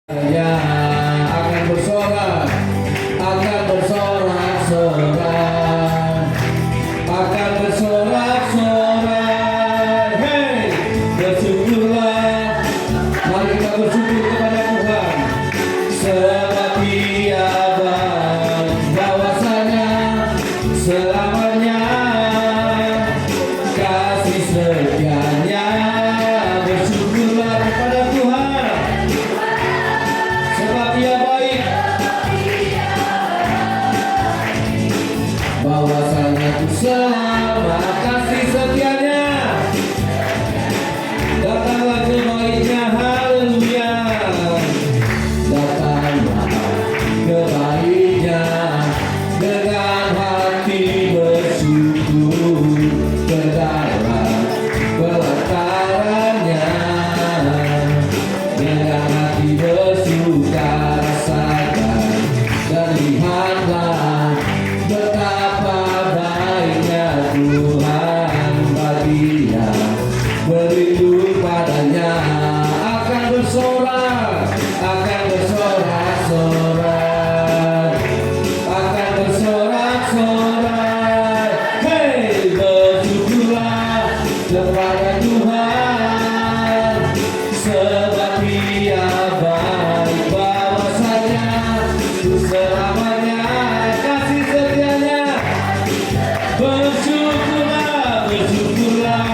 Ya akan bersorak, akan bersorak-sorak, akan bersorak-sorak. Hey, bersyukurlah, mari kita bersyukur kepada Tuhan. Sebab Dia baik, bahwasanya selamanya kasih setianya. Bersyukurlah kepada Tuhan. Sebab Dia baik, bahwasanya ku selama kasih setianya. Datanglah kebaiknya, haleluya. Datanglah kebaiknya dengan hati bersyukur, berdarah pelatarannya. Dengan hati bersuka rasakan dan lihatlah betapa baiknya Tuhan baginya. Berlindung padanya akan bersorak, akan bersorak-sorak, akan bersorak-sorak. Hei, bersyukurlah kepada Tuhan. Sebab Dia baik, bahwasanya selamanya kasih setianya. Bersyukurlah, bersyukurlah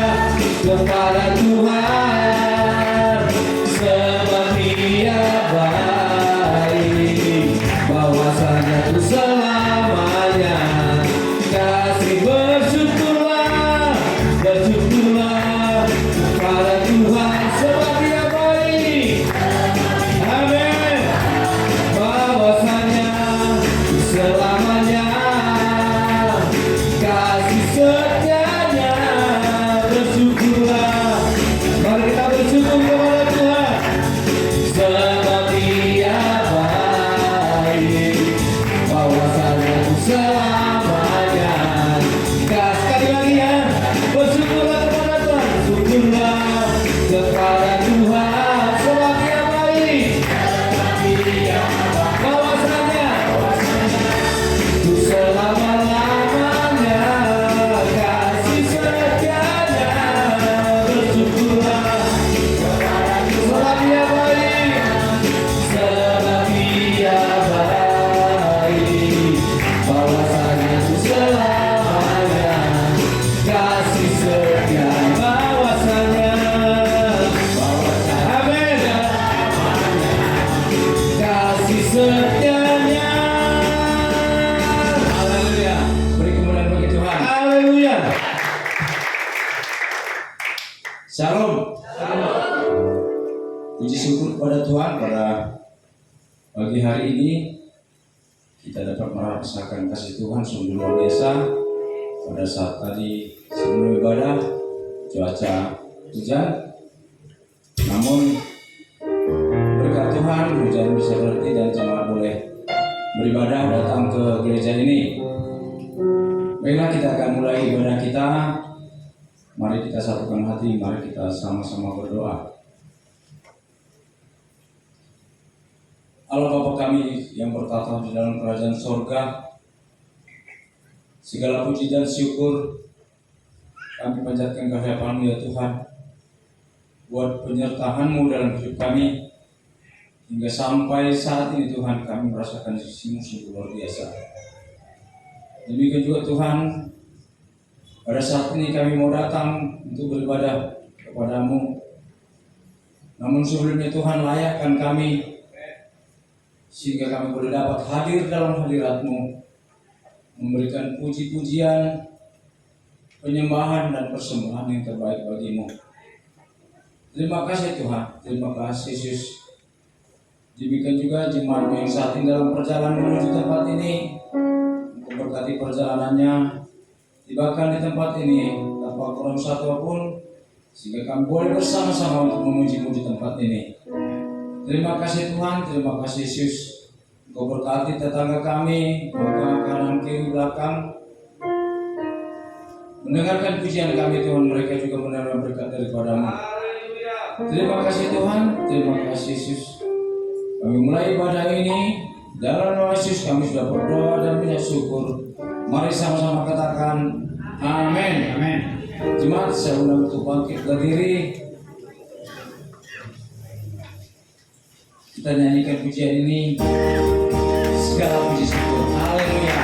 kepada Tuhan. Sebab Dia baik, bahwasanya selamanya kasih. Bersyukurlah, bersyukurlah kepada Tuhan. Sebab Dia baik. Amin. Bahwasanya selamanya kasih setianya. Bersyukurlah, mari kita bersyukur kepada Tuhan. Sebab Dia baik, bahwasanya selamanya. Sekali lagi ya, bersyukurlah kepada Tuhan. Syukurlah kepada Tuhan. Sebab Dia baik, bahwasanya selama-lamanya kasih setianya. Bersyukurlah kepada Tuhan. Sebab Dia baik, sebab Dia baik, bahwasanya selamanya kasih setia. Bahwasanya, amin, kasih setianya. Haleluya. Beri kemuliaan bagi Tuhan. Haleluya. Shalom. Puji syukur kepada Tuhan pada pagi hari ini kita dapat merasakan kasih Tuhan sungguh luar biasa. Pada saat tadi sebelum ibadah cuaca hujan, namun berkat Tuhan hujan bisa berhenti dan jemaat boleh beribadah datang ke gereja ini. Baiklah, kita akan mulai ibadah kita. Mari kita satukan hati, mari kita sama-sama berdoa. Allah Bapa kami yang bertata di dalam kerajaan sorga, segala puji dan syukur kami panjatkan kehadiran-Mu ya Tuhan, buat penyertaan-Mu dalam hidup kami hingga sampai saat ini Tuhan. Kami merasakan sisi-Mu sungguh luar biasa. Demikian juga Tuhan, pada saat ini kami mau datang untuk beribadah kepada-Mu. Namun sebelumnya Tuhan, layakkan kami sehingga kami boleh dapat hadir dalam hadirat-Mu, memberikan puji-pujian, penyembahan dan persembahan yang terbaik bagi-Mu. Terima kasih Tuhan, terima kasih Yesus. Demikian juga jemaat yang saat ini dalam perjalanan menuju tempat ini, memberkati perjalanannya, tibakan di tempat ini tanpa kurang satu pun, sehingga kami boleh bersama-sama untuk memuji-Mu di tempat ini. Terima kasih Tuhan, terima kasih Yesus. Engkau berkati tetangga kami, belakang, kanan, kiri, belakang, mendengarkan pujian kami Tuhan. Mereka juga menerima berkat daripada-Mu. Terima kasih Tuhan, terima kasih Yesus. Kami mulai ibadah ini dalam nama Yesus. Kami sudah berdoa dan punya syukur. Mari sama-sama katakan amin. Amin. Jemaat, saya undang untuk bangkit berdiri. Kita nyanyikan pujian ini. Segala puji syukur. Haleluya.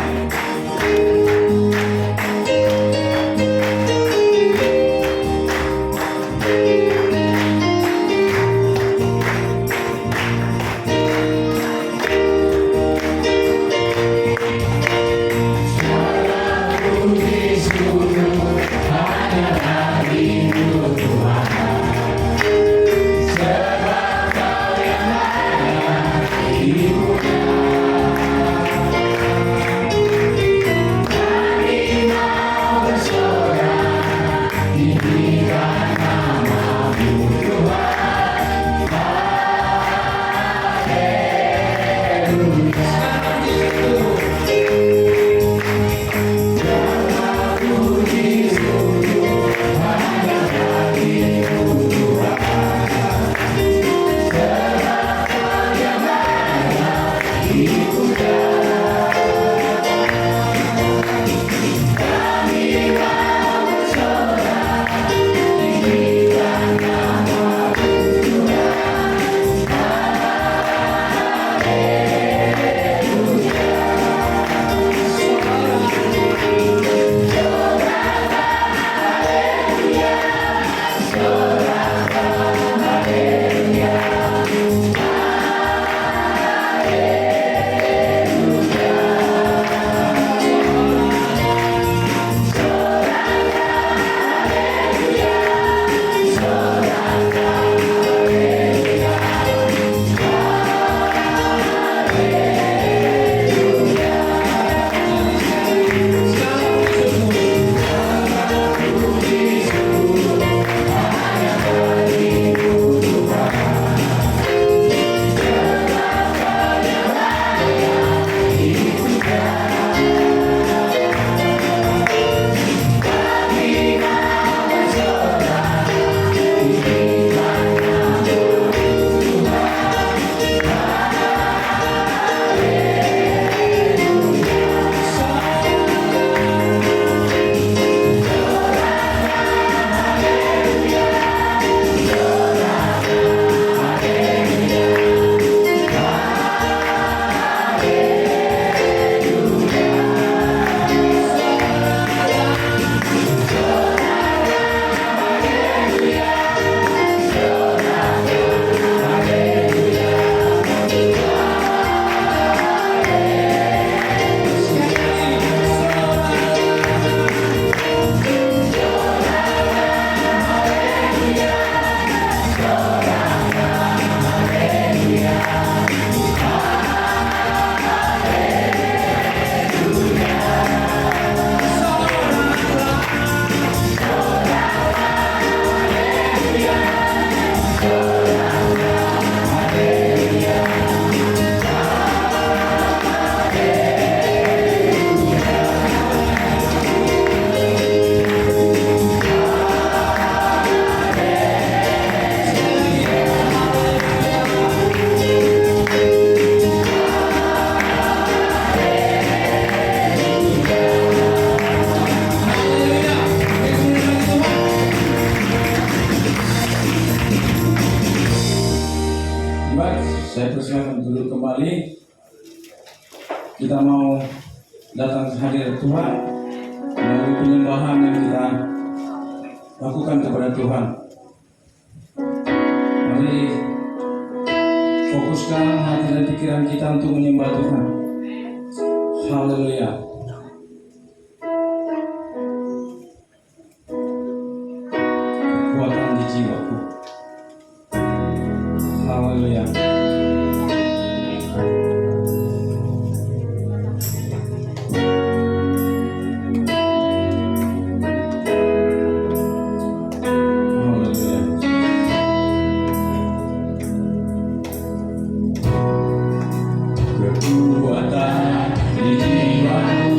Saya persilakan duduk kembali. Kita mau datang ke hadirat Tuhan melalui penyembahan yang kita lakukan kepada Tuhan. Mari fokuskan hati dan pikiran kita untuk menyembah Tuhan. Haleluya. Kekuatan di jiwaku. Haleluya. Kekuatan di jiwaku.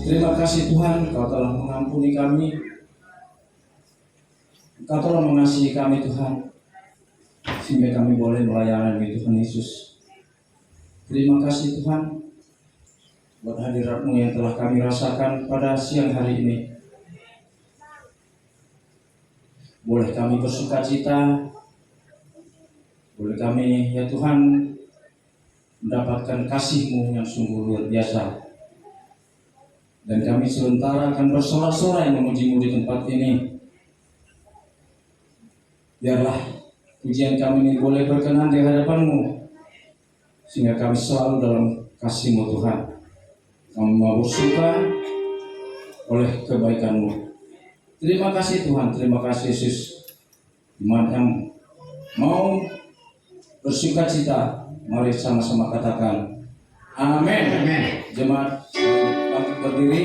Terima kasih Tuhan, Kau telah mengampuni kami, Kau telah mengasihi kami Tuhan, sehingga kami boleh melayani Tuhan Yesus. Terima kasih Tuhan buat hadirat-Mu yang telah kami rasakan pada siang hari ini. Boleh kami bersukacita, boleh kami ya Tuhan mendapatkan kasih-Mu yang sungguh luar biasa. Dan kami sementara akan bersorak-sorai memuji-Mu di tempat ini. Biarlah pujian kami ini boleh berkenan di hadapan-Mu, sehingga kami selalu dalam kasih-Mu Tuhan. Kami mau bersuka oleh kebaikan-Mu. Terima kasih Tuhan, terima kasih Yesus. Iman yang mau bersukacita, mari sama-sama katakan amin. Amin. Jemaat bangkit berdiri.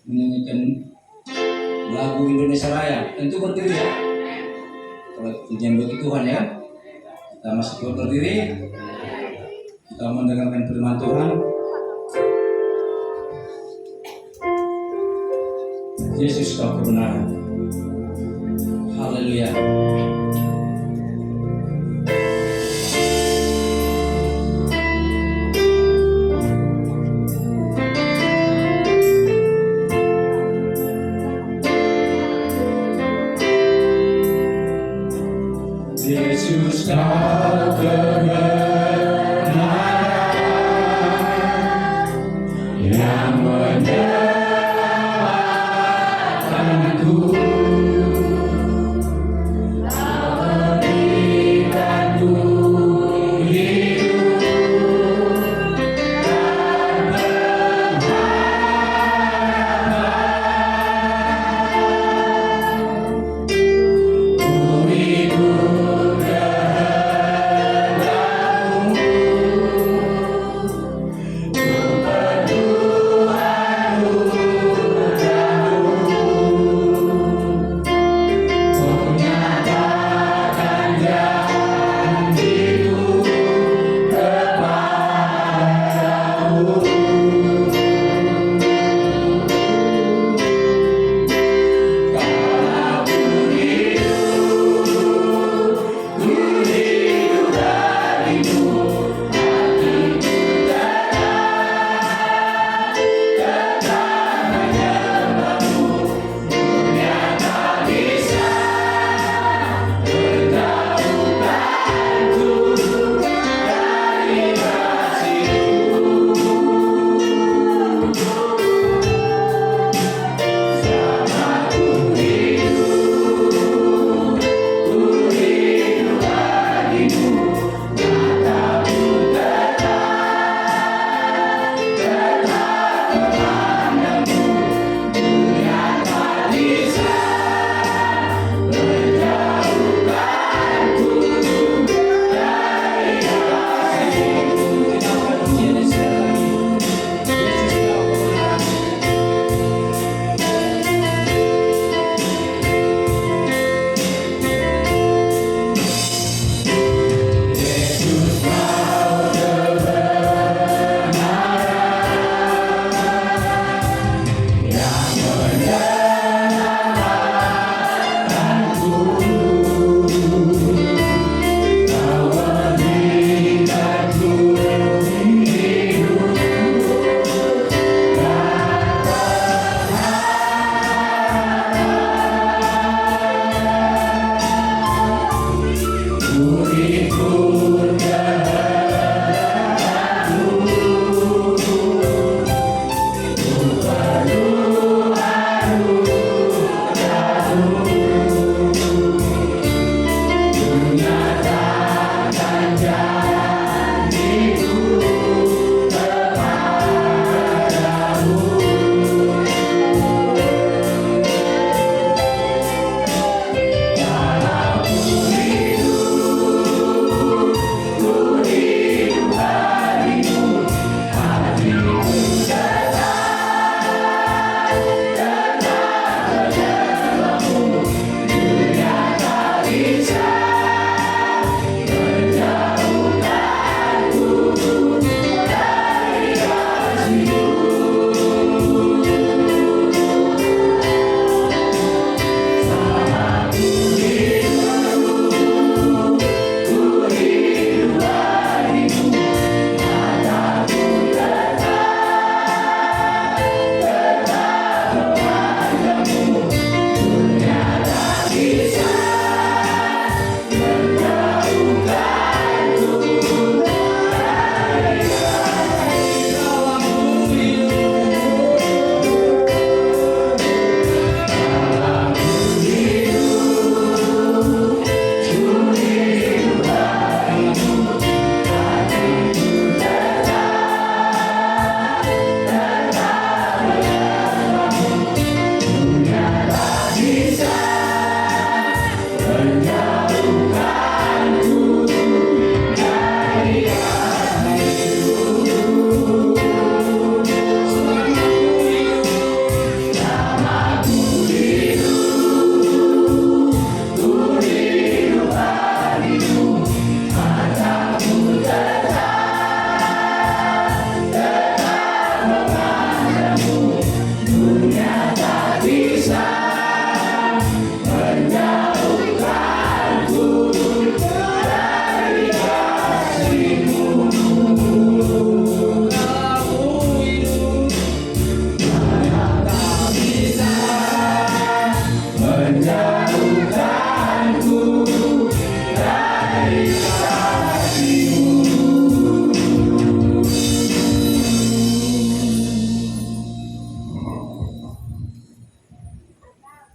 menyanyikan lagu Indonesia Raya. Tentu berdiri ya. Kalau pujian bagi Tuhan ya. Kita masih berdiri. Kita mendengarkan firman Tuhan. Yesus kau kebenaran. Haleluya. Yesus kau kebenaran yang menyelamatkanku.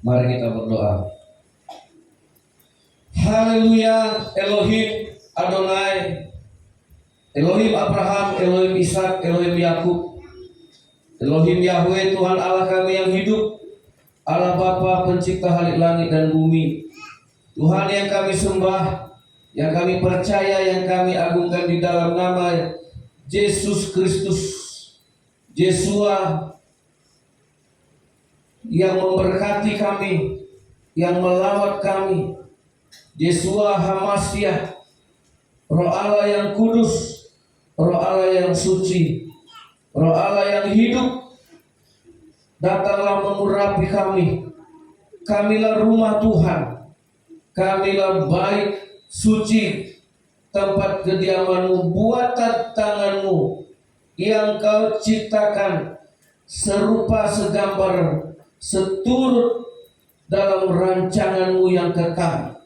Mari kita berdoa. Haleluya. Elohim Adonai, Elohim Abraham, Elohim Ishak, Elohim Yakub, Elohim Yahweh, Tuhan Allah kami yang hidup, Allah Bapa pencipta halik langit dan bumi, Tuhan yang kami sembah, yang kami percaya, yang kami agungkan di dalam nama Yesus Kristus, Yesua, yang memberkati kami, yang melawat kami, Yesua Hamasyah, Roh Allah yang kudus, Roh Allah yang suci, Roh Allah yang hidup, datanglah mengurapi kami. Kamilah rumah Tuhan, kamilah bait suci, tempat kediaman-Mu, buatan tangan-Mu yang Kau ciptakan serupa segambar seturut dalam rancangan-Mu yang kekal.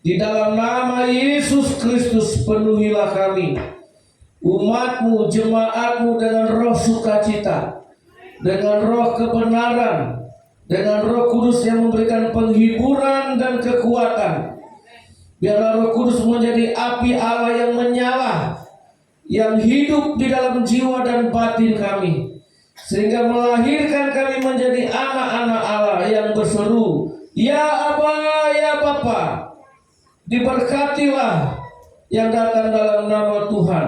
Di dalam nama Yesus Kristus penuhilah kami, umat-Mu, jemaat-Mu dengan roh sukacita, dengan roh kebenaran, dengan Roh Kudus yang memberikan penghiburan dan kekuatan. Biarlah Roh Kudus menjadi api Allah yang menyala, yang hidup di dalam jiwa dan batin kami, sehingga melahirkan kami menjadi anak-anak Allah yang berseru, Ya Aba, Ya Bapa. Diberkatilah yang datang dalam nama Tuhan.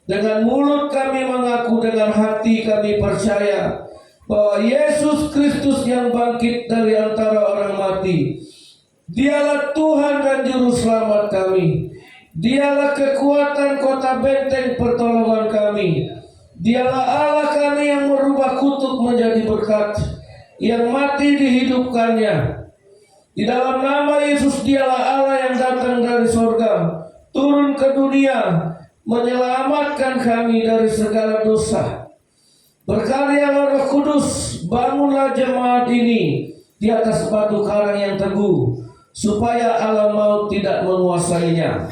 Dengan mulut kami mengaku, dengan hati kami percaya bahwa Yesus Kristus yang bangkit dari antara orang mati, Dialah Tuhan dan Juru Selamat kami. Dialah kekuatan kota benteng pertolongan kami. Dialah Allah kami yang merubah kutuk menjadi berkat, yang mati dihidupkannya. Di dalam nama Yesus, Dialah Allah yang datang dari sorga, turun ke dunia, menyelamatkan kami dari segala dosa. Berkaryalah Roh Kudus, bangunlah jemaat ini di atas batu karang yang teguh, supaya alam maut tidak menguasainya.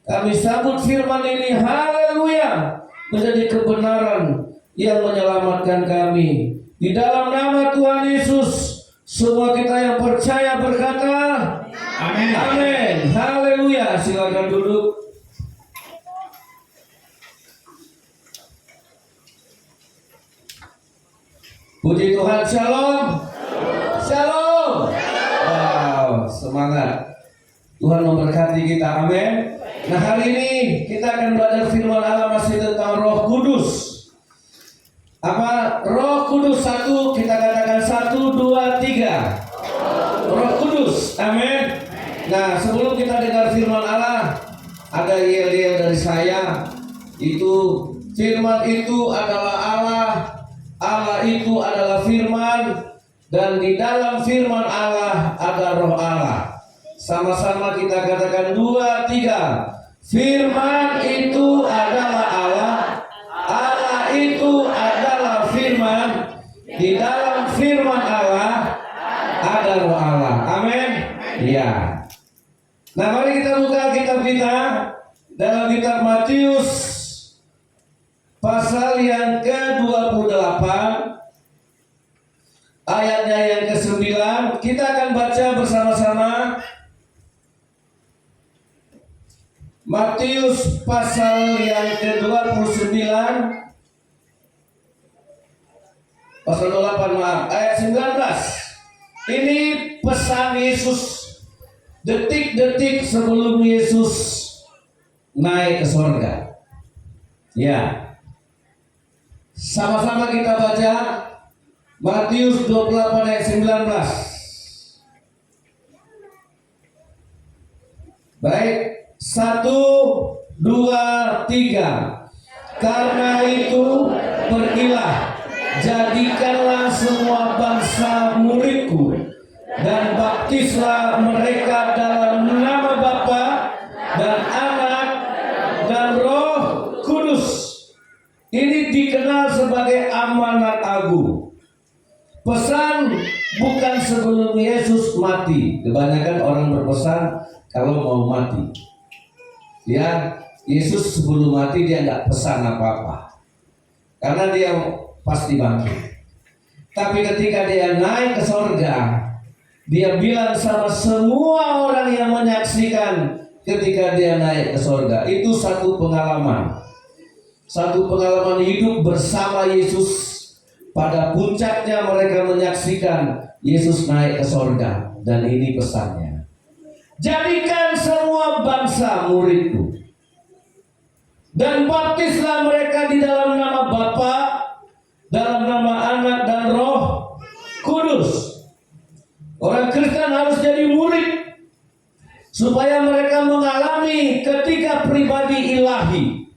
Kami sambut firman ini, haleluya, menjadi kebenaran yang menyelamatkan kami. Di dalam nama Tuhan Yesus, semua kita yang percaya berkata, amin. Amin. Haleluya. Silakan duduk. Puji Tuhan. Shalom. Shalom. Wow, semangat. Tuhan memberkati kita. Amin. Nah, hari ini kita akan belajar firman Allah masih tentang Roh Kudus. Apa? Roh Kudus. Satu, kita katakan 1, 2, 3. Roh Kudus. Amin. Nah, sebelum kita dengar firman Allah, ada yel-yel dari saya. Itu firman itu adalah Allah. Allah itu adalah firman, dan di dalam firman Allah ada Roh Allah. Sama-sama kita katakan 2, 3. Firman itu adalah Allah. Allah itu adalah firman. Di dalam firman Allah ada Roh Allah. Amin. Ya. Nah, mari kita buka kitab kita dalam kitab Matius pasal yang ke-28, ayatnya yang ke-9. Kita akan baca bersama-sama. Matius pasal yang ke-29, pasal 28, maaf, ayat 19. Ini pesan Yesus detik-detik sebelum Yesus naik ke surga. Ya. Sama-sama kita baca Matius 28 ayat 19. Baik, 1, 2, 3. Karena itu pergilah, jadikanlah semua bangsa muridku, dan baptislah mereka dalam nama Bapa dan Anak dan Roh Kudus. Ini dikenal sebagai amanat agung. Pesan bukan sebelum Yesus mati. Kebanyakan orang berpesan kalau mau mati. Ya, Yesus sebelum mati dia tidak pesan apa-apa, karena dia pasti bangkit. Tapi ketika dia naik ke surga, Dia bilang sama semua orang yang menyaksikan ketika dia naik ke sorga. Itu satu pengalaman. Satu pengalaman hidup bersama Yesus. Pada puncaknya mereka menyaksikan Yesus naik ke sorga. Dan ini pesannya. Jadikan semua bangsa muridku. Dan baptislah mereka di dalam nama Bapa, dalam nama Anak dan Roh Kudus. Orang Kristen harus jadi murid supaya mereka mengalami ketiga pribadi ilahi,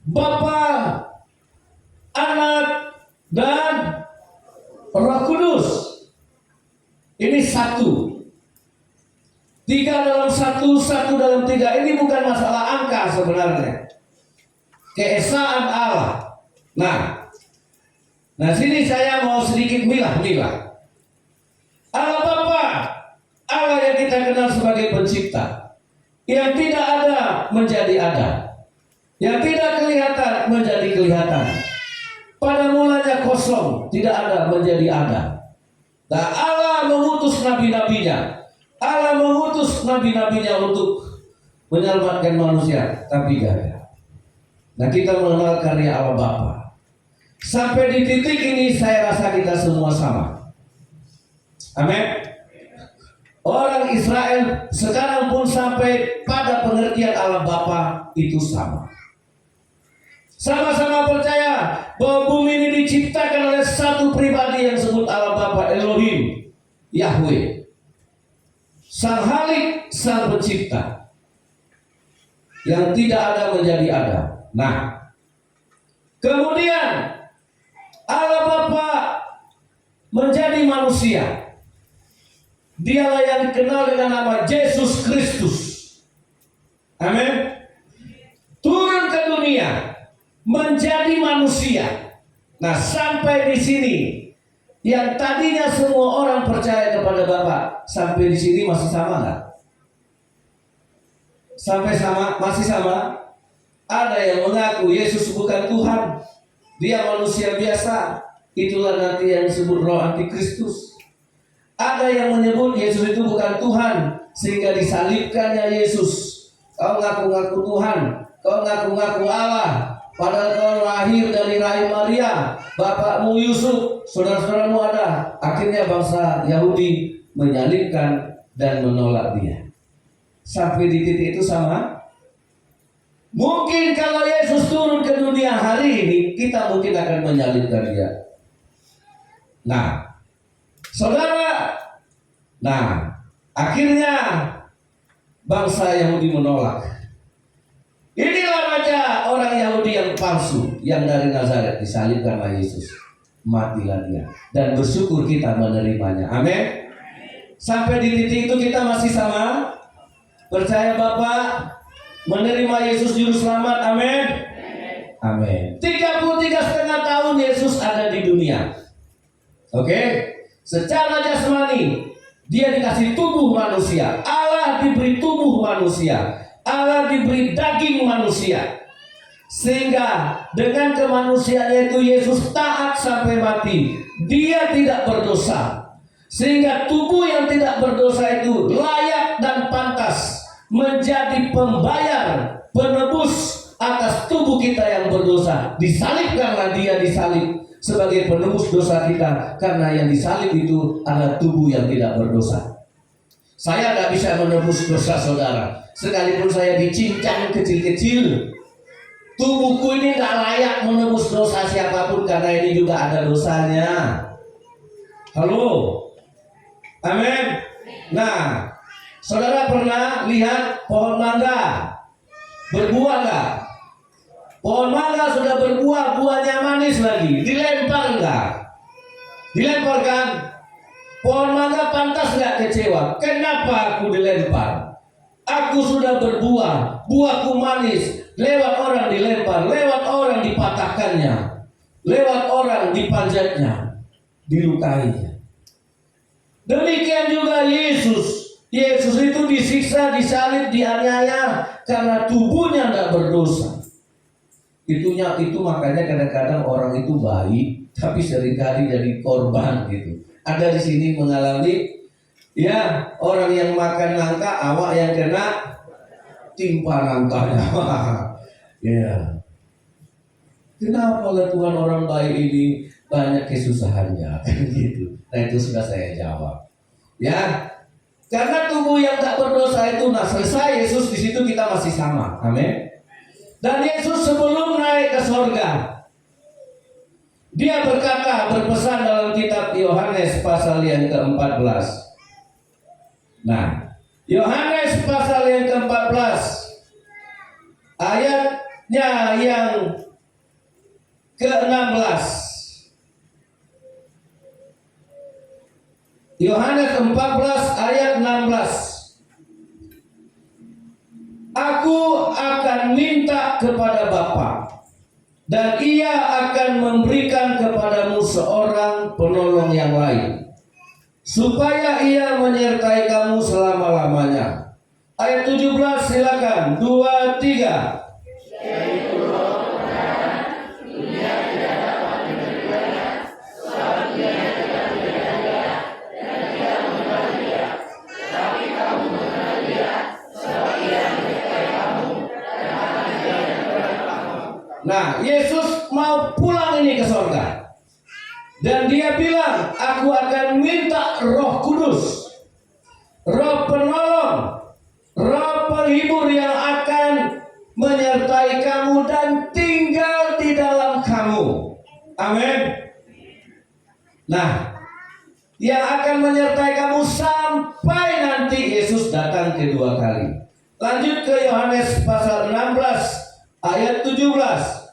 Bapa, Anak, dan Roh Kudus. Ini satu. 3 dalam 1, 1 dalam 3. Ini bukan masalah angka sebenarnya. Keesaan Allah. Nah sini saya mau sedikit milah-milah. Allah Bapa, Allah yang kita kenal sebagai pencipta, yang tidak ada menjadi ada, yang tidak kelihatan menjadi kelihatan. Pada mulanya kosong, tidak ada menjadi ada. Nah, Allah mengutus nabi-nabinya. Allah mengutus nabi-nabinya untuk menyelamatkan manusia, tapi gagal. Nah, kita mengenal karya Allah Bapa. Sampai di titik ini saya rasa kita semua sama. Amin. Orang Israel sekarang pun sampai pada pengertian Allah Bapa itu sama. Sama-sama percaya bahwa bumi ini diciptakan oleh satu pribadi yang disebut Allah Bapa, Elohim, Yahweh, Sang Halik, Sang Pencipta, yang tidak ada menjadi ada. Nah, kemudian Allah Bapa menjadi manusia. Dialah yang dikenal dengan nama Yesus Kristus. Amin. Turun ke dunia menjadi manusia. Nah, sampai di sini yang tadinya semua orang percaya kepada Bapa, sampai di sini masih sama nggak? Sampai sama, masih sama? Ada yang mengaku Yesus bukan Tuhan, dia manusia biasa. Itulah nanti yang disebut roh antikristus. Ada yang menyebut Yesus itu bukan Tuhan, sehingga disalibkannya Yesus. Kau ngaku-ngaku Tuhan, kau ngaku-ngaku Allah, padahal kau lahir dari rahim Maria, bapakmu Yusuf, saudara-saudaramu ada. Akhirnya bangsa Yahudi menyalibkan dan menolak dia. Sampai di titik itu sama. Mungkin kalau Yesus turun ke dunia hari ini, kita mungkin akan menyalibkan dia. Nah, saudara, akhirnya bangsa Yahudi menolak. Inilah raja orang Yahudi yang palsu, yang dari Nazaret, disalibkan oleh Yesus. Matilah dia. Dan bersyukur kita menerimanya. Amin. Sampai di titik itu kita masih sama. Percaya Bapa, menerima Yesus Juru Selamat. Amin. Amin. 33,5 tahun Yesus ada di dunia. Oke. Secara jasmani dia dikasih tubuh manusia. Allah diberi tubuh manusia. Allah diberi daging manusia. Sehingga dengan kemanusiaannya itu Yesus taat sampai mati. Dia tidak berdosa. Sehingga tubuh yang tidak berdosa itu layak dan pantas menjadi pembayar, penebus atas tubuh kita yang berdosa. Disalibkanlah dia, disalib sebagai penebus dosa kita, karena yang disalib itu adalah tubuh yang tidak berdosa. Saya tidak bisa menebus dosa saudara, sekalipun saya dicincang kecil-kecil. Tubuhku ini tidak layak menebus dosa siapapun, karena ini juga ada dosanya. Halo, amin. Nah, saudara pernah lihat pohon mangga berbuah nggak? Pohon mangga sudah berbuah, buahnya manis lagi, dilempar nggak? Dilempar kan? Pohon mangga pantas nggak kecewa? Kenapa aku dilempar? Aku sudah berbuah, buahku manis. Lewat orang dilempar, lewat orang dipatahkannya, lewat orang dipanjatnya, dilukainya. Demikian juga Yesus. Yesus itu disiksa, disalib, dianiaya karena tubuhnya tidak berdosa. Itu makanya kadang-kadang orang itu baik, tapi seringkali jadi korban gitu. Ada di sini mengalami Ya, orang yang makan nangka, awak yang kena timpa nangkanya. Ya. Kenapa Tuhan orang baik ini banyak kesusahannya? Kan gitu. Nah itu sudah saya jawab. Ya, karena tubuh yang tak berdosa itu, nah selesai Yesus di situ kita masih sama. Amin. Dan Yesus sebelum naik ke sorga, dia berpesan dalam kitab Yohanes pasal yang ke-14. Nah, Yohanes pasal yang ke-14 ayatnya yang ke-16. Yohanes 14 ayat 16. Aku akan minta kepada Bapa, dan Ia akan memberikan kepadamu seorang penolong yang lain, supaya Ia menyertai kamu selama-lamanya. Ayat 17 silakan. 2, 3. Nah, Yesus mau pulang ini ke sorga. Dan dia bilang, aku akan minta Roh Kudus, Roh penolong, Roh penghibur yang akan menyertai kamu dan tinggal di dalam kamu. Amin. Nah, yang akan menyertai kamu sampai nanti Yesus datang kedua kali. Lanjut ke Yohanes pasal 16 ayat 17.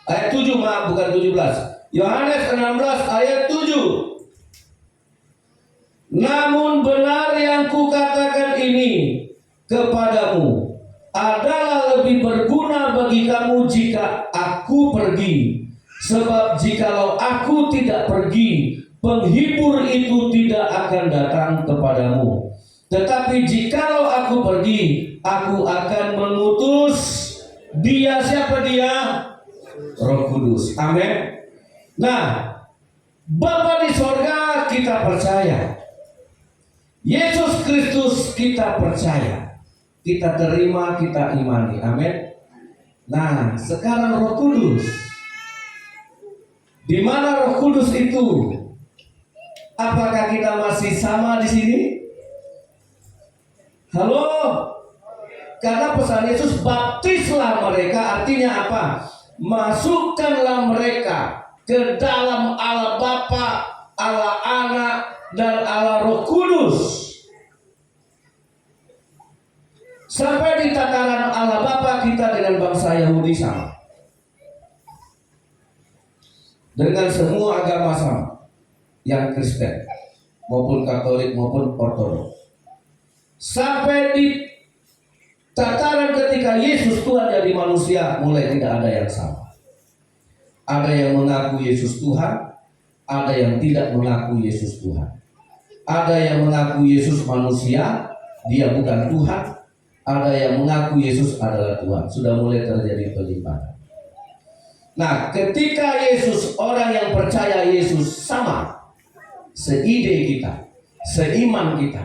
Ayat 7, maaf, bukan 17. Yohanes 16 ayat 7. Namun benar yang kukatakan ini kepadamu adalah lebih berguna bagi kamu jika aku pergi. Sebab jikalau aku tidak pergi, penghibur itu tidak akan datang kepadamu. Tetapi jikalau aku pergi, aku akan mengutus dia. Siapa dia? Roh Kudus. Amin. Nah, Bapa di sorga kita percaya, Yesus Kristus kita percaya, kita terima, kita imani. Amin. Nah, sekarang Roh Kudus. Di mana Roh Kudus itu? Apakah kita masih sama di sini? Halo? Karena pesan Yesus, baptislah mereka, artinya apa? Masukkanlah mereka ke dalam Allah Bapa, Allah Anak, dan Allah Roh Kudus. Sampai di tataran Allah Bapa kita dengan bangsa Yahudi sama, dengan semua agama sama, yang Kristen maupun Katolik maupun Ortodoks. Sampai di tataran ketika Yesus Tuhan jadi manusia, mulai tidak ada yang sama. Ada yang mengaku Yesus Tuhan, ada yang tidak mengaku Yesus Tuhan. Ada yang mengaku Yesus manusia, dia bukan Tuhan. Ada yang mengaku Yesus adalah Tuhan. Sudah mulai terjadi penyimpangan. Nah, ketika Yesus, orang yang percaya Yesus sama, seide kita, seiman kita,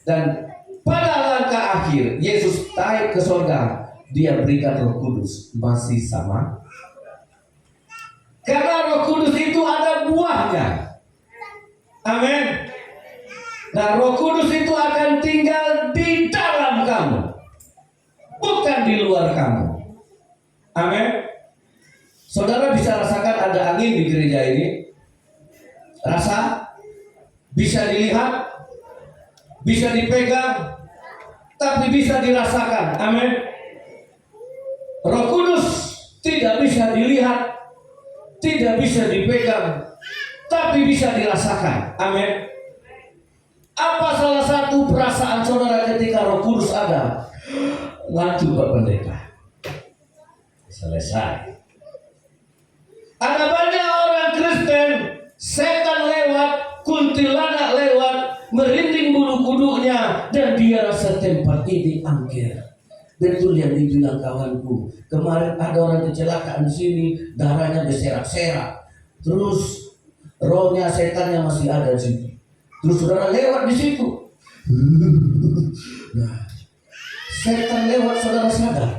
dan pada langkah akhir Yesus naik ke surga, dia berikan Roh Kudus, masih sama. Karena Roh Kudus itu ada buahnya. Amin. Nah, Roh Kudus itu akan tinggal di dalam kamu, bukan di luar kamu. Amin. Saudara bisa rasakan ada angin di gereja ini? Rasa? Bisa dilihat? Bisa dipegang, tapi bisa dirasakan. Amin. Roh Kudus tidak bisa dilihat, tidak bisa dipegang, tapi bisa dirasakan. Amin. Apa salah satu perasaan saudara ketika Roh Kudus ada? Ngantuk Pak Pendeta. Selesai. Ada banyak orang Kristen, setan lewat, kuntilanak lewat, merinding bulu kuduknya, dan dia rasa tempat ini angker. Betul yang dibilang kawanku. Kemarin ada orang kecelakaan di sini, darahnya berserak-serak. Terus rohnya setannya masih ada di situ. Terus saudara lewat di situ. Nah, setan lewat, saudara sadar.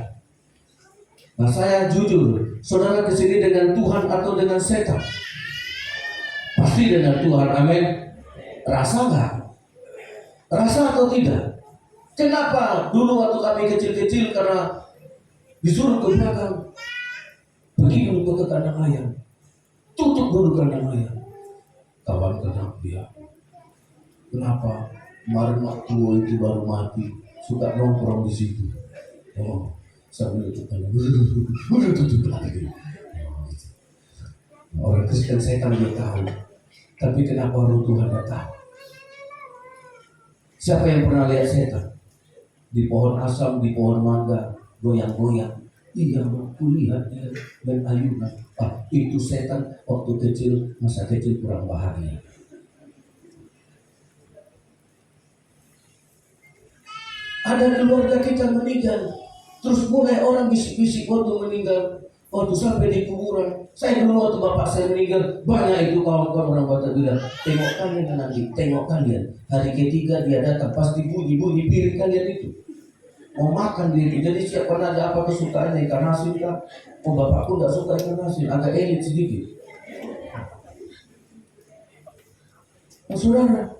Nah, saya jujur, saudara di sini dengan Tuhan atau dengan setan? Pasti dengan Tuhan, amin. Rasa nggak? Rasa atau tidak? Kenapa dulu waktu kami kecil-kecil karena disuruh ke belakang, pergi dulu ke kandang ayam, tutup dulu kandang ayam. Kawan kenapa dia? Kenapa? Kemarin waktu itu baru mati, suka nongkrong di situ. Oh, sambil itu kan, udah tutup lagi. Orang Kristen setan dia tahu, tapi kenapa orang Tuhan tidak tahu? Siapa yang pernah lihat setan? Di pohon asam, di pohon mangga, goyang-goyang. Iya, aku lihat dia dan ayunan. Itu setan waktu kecil, masa kecil kurang bahagia. Ada keluarga kita meninggal, terus mulai orang bisik-bisik waktu meninggal, waktu sampai di kuburan. Saya dulu waktu bapak saya meninggal, banyak itu kawan-kawan orang Batak bilang, tengok kalian nanti, tengok kalian. Hari ketiga dia datang, pasti bunyi-bunyi piring kalian itu. Mau makan diri, jadi siapa ada apa kesukaannya, ikan asin kah? Oh, bapakku tidak suka ikan asin, agak elit sedikit. Nah, saudara,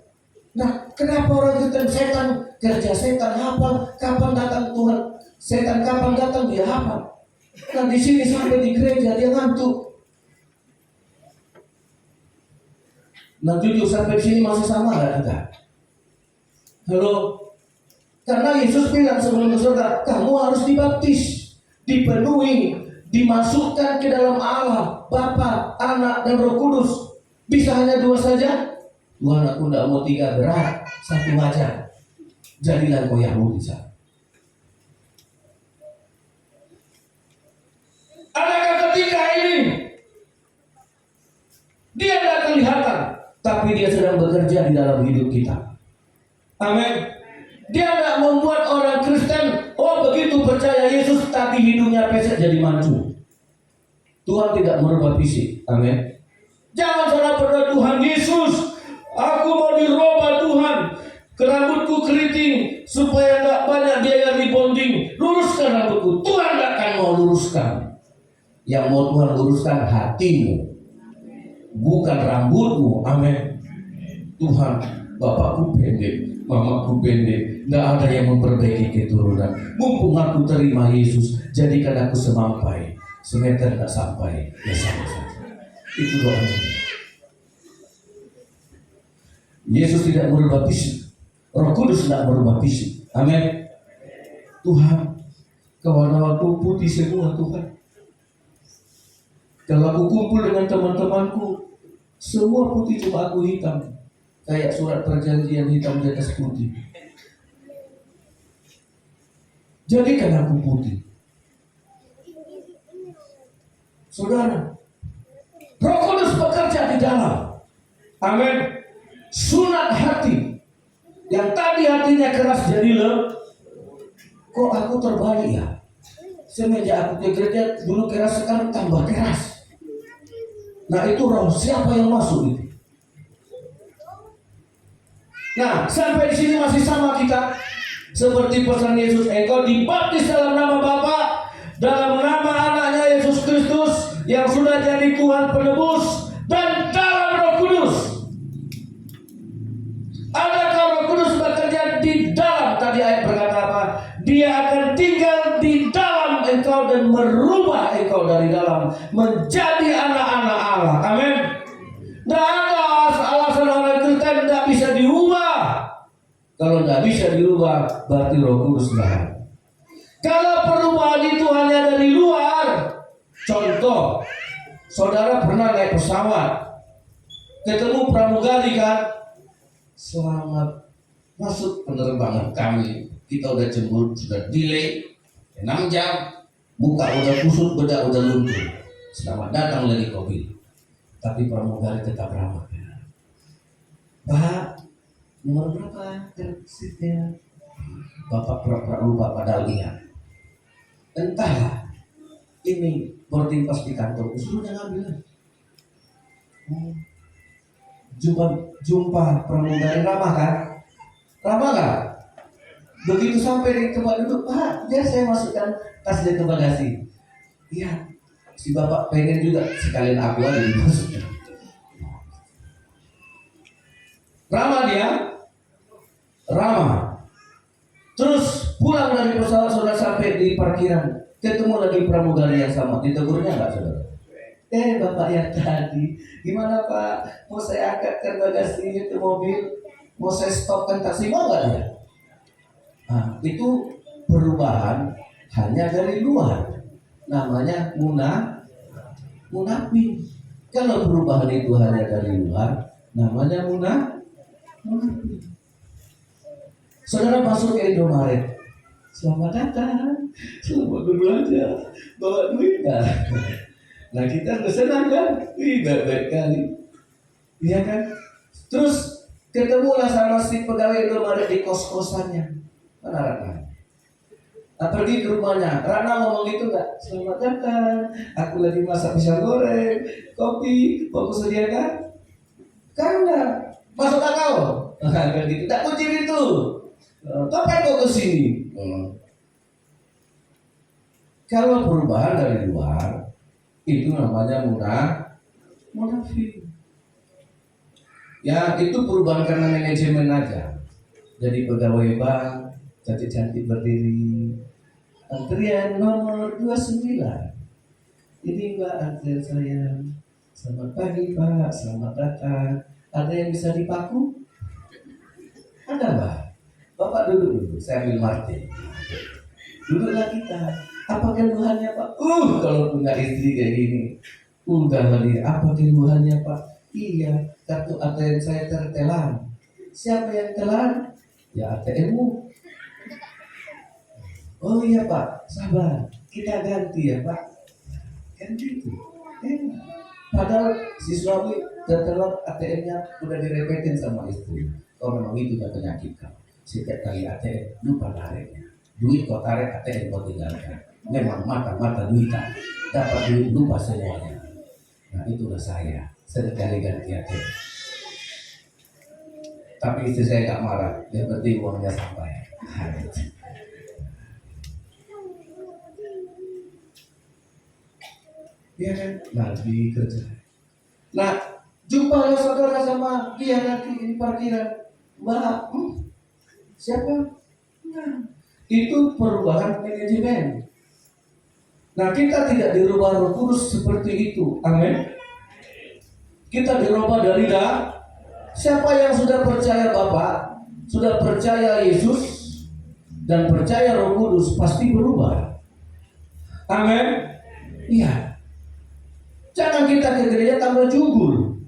nah kenapa orang kita setan kerja setan hafal, kapan datang Tuhan? Setan kapan datang dia hafal. Nah di sini sampai di gereja dia ngantuk. Nah jujur sampai sini masih sama nggak kita? Halo. Karena Yesus bilang sebelum ke surga, kamu harus dibaptis, dipenuhi, dimasukkan ke dalam Allah, Bapa, Anak, dan Roh Kudus. Bisa hanya dua saja? Tuhan, aku tidak mau tiga, berat, satu aja. Jadilah kau Yahudi. Adakah ketika ini dia tidak kelihatan, tapi dia sedang bekerja di dalam hidup kita. Amin. Dia tidak membuat orang Kristen, oh begitu percaya Yesus tapi hidungnya pesek jadi mancu. Tuhan tidak merubah fisik. Amin. Jangan salah berdoa, Tuhan Yesus, aku mau dirubah Tuhan, rambutku keriting supaya tidak banyak biaya rebonding. Luruskan rambutku. Tuhan tidak akan mau luruskan. Yang mau Tuhan luruskan hatimu, bukan rambutmu. Amin. Tuhan, bapakku pendek, mamaku pendek, tidak ada yang memperbaiki keturunan. Mumpung aku terima Yesus, jadikan aku semampai. Semeter tidak sampai, ya sama saja. Itu doanya. Yesus tidak merubah fisik, Roh Kudus tidak merubah fisik. Amin. Tuhan, kawan-kawanku putih semua Tuhan. Kalau aku kumpul dengan teman-temanku, semua putih, cuma aku hitam. Kayak surat perjanjian hitam di atas putih. Jadikan aku putih. Saudara, Roh Kudus bekerja di dalam. Amin. Sunat hati. Yang tadi hatinya keras jadi lembut. Kok aku terbalik ya? Semenjak aku ke gereja dulu keras, sekarang tambah keras. Nah itu roh siapa yang masuk itu? Nah sampai di sini masih sama kita. Seperti pesan Yesus, engkau dibaptis dalam nama Bapa, dalam nama anaknya Yesus Kristus yang sudah jadi Tuhan penebus, dan dalam Roh Kudus. Adakah Roh Kudus bekerja di dalam? Tadi ayat berkata apa? Dia akan tinggal di dalam engkau dan merubah engkau dari dalam menjadi anak-anak Allah. Amin. Tidak ada alasan orang Kristen tidak bisa diubah. Kalau tidak bisa dirubah, berarti Roh Kudus tidak ada. Kalau perubahan itu hanya dari luar, contoh, saudara pernah naik pesawat, ketemu pramugari kan, selamat masuk penerbangan kami. Kita udah jemput, sudah delay 6 jam, muka udah kusut, bedak udah luntur. Selamat datang lagi mobil. Tapi pramugari tetap ramah. Pak, nomor berapa seatnya? Bapak pura-pura lupa padahal ingat. Entahlah, ini boarding pass di kantor, suruh ngambil. jumpa pramugari ramah kan? Ramah kan? Begitu sampai di tempat duduk, Pak, biar saya masukkan tas di bagasi. Iya, si bapak pengen juga sekalian aku aja dimasukkan. Ramah dia, ramah. Terus pulang dari pesawat sudah sampai di parkiran, ketemu lagi pramugari yang sama. Ditegurnya nggak saudara? Bapak yang tadi, gimana Pak? Mau saya angkatkan bagasinya ke mobil, mau saya stopkan taksi, mau nggak dia? Nah, itu perubahan hanya dari luar, namanya munafik. Kalau perubahan itu hanya dari luar, namanya munafik. Saudara masuk ke Indomaret, selamat datang, selamat berbelanja, bawa duit nggak? Nah kita senang kan? Baik-baik kali, iya kan? Terus ketemulah sama si pegawai Indomaret di kos-kosannya. Mana Ratna? Nah, pergi ke rumahnya. Ratna ngomong gitu nggak? Selamat datang. Aku lagi masak pisang goreng, kopi. Mau aku sediakan? Kan enggak. Masuk kau. Kan gitu. Tak kunci pintu. Kapan kau kesini? Kalau perubahan dari luar, itu namanya munafik. Ya itu perubahan karena manajemen aja. Jadi pegawai bank cantik-cantik berdiri, antrian nomor 29. Ini Mbak antrian saya. Selamat pagi Pak, selamat datang. Ada yang bisa dipaku? Ada Mbak. Bapak duduk dulu, saya ambil martin. Duduklah kita. Apa keluhannya Pak? Kalau punya istri kayak gini, udah balik. Apa keluhannya Pak? Iya, kartu ATM saya tertelan. Siapa yang telan? Ya ATM-mu. Oh iya Pak, sabar, kita ganti ya Pak. Kan gitu. Padahal si suami tertelan ATM-nya udah direpetin sama istri. Kalau memang itu gak penyakit kamu. Setiap kali ATM lupa tariknya. Duit kau tarik, ATM kau tinggalkan. Memang mata-mata duitan. Dapat duit lupa semuanya. Nah itulah saya. Sekali ganti ATM. Tapi istri saya gak marah. Yang penting uangnya sampai. Iya kan? Lagi kerja. Nah, jumpalah saudara sama dia nanti di parkiran. Mbak, siapa? Nah, itu perubahan manajemen. Nah, kita tidak dirubah Roh Kudus seperti itu. Amin. Kita dirubah dari dalam. Siapa yang sudah percaya Bapa, sudah percaya Yesus dan percaya Roh Kudus pasti berubah. Amin. Iya. Jangan kita ke gereja tambah jubur.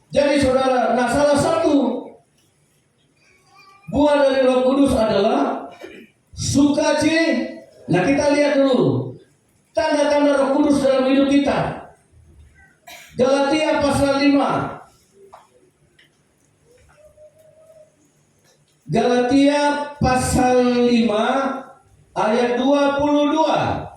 Jadi saudara, nah salah satu buah dari Roh Kudus adalah sukacita. Nah kita lihat dulu tanda-tanda Roh Kudus dalam hidup kita. Galatia pasal 5. Galatia pasal 5 ayat 22.